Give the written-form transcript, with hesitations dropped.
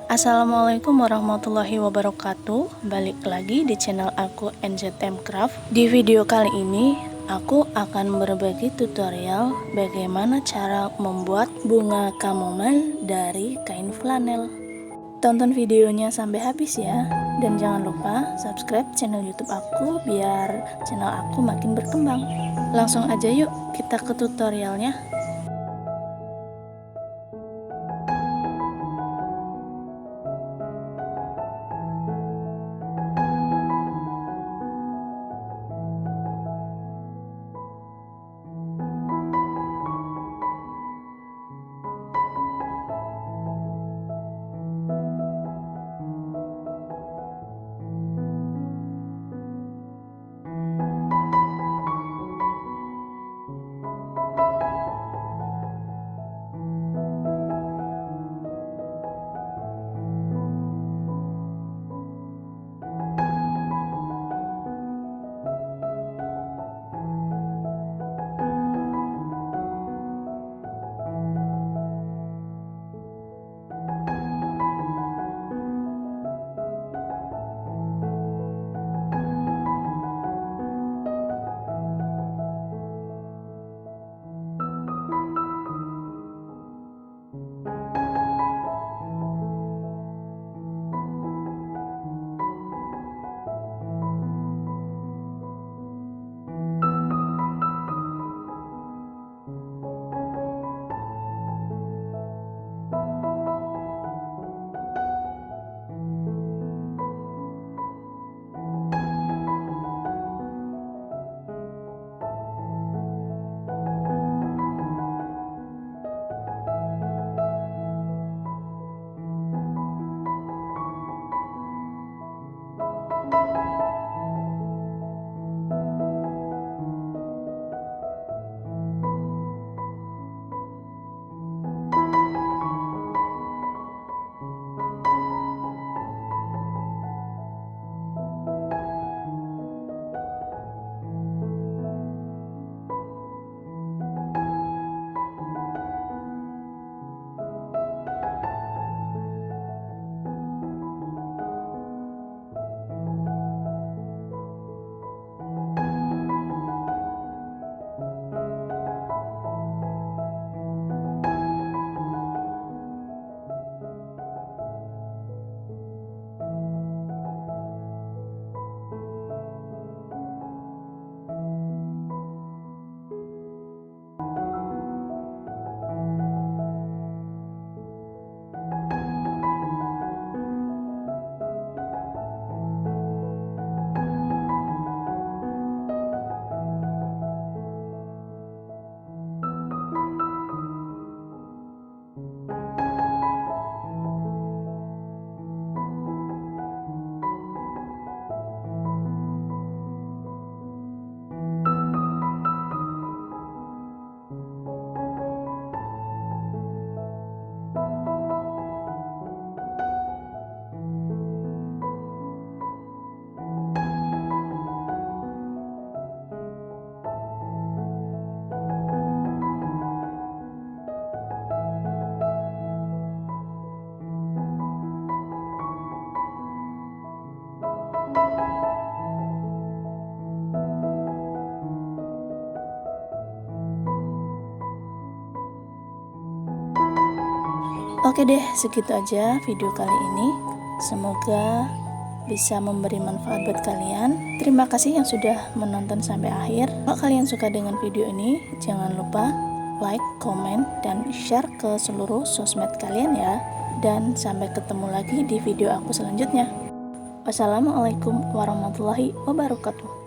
Assalamualaikum warahmatullahi wabarakatuh. Balik lagi di channel aku NZM Craft. Di video kali ini aku akan berbagi tutorial bagaimana cara membuat bunga chamomile dari kain flanel. Tonton videonya sampai habis ya. Dan jangan lupa subscribe channel YouTube aku biar channel aku makin berkembang. Langsung aja yuk kita ke tutorialnya. Oke deh, segitu aja video kali ini. Semoga bisa memberi manfaat buat kalian. Terima kasih yang sudah menonton sampai akhir. Kalau kalian suka dengan video ini, jangan lupa like, comment, dan share ke seluruh sosmed kalian ya. Dan sampai ketemu lagi di video aku selanjutnya. Wassalamualaikum warahmatullahi wabarakatuh.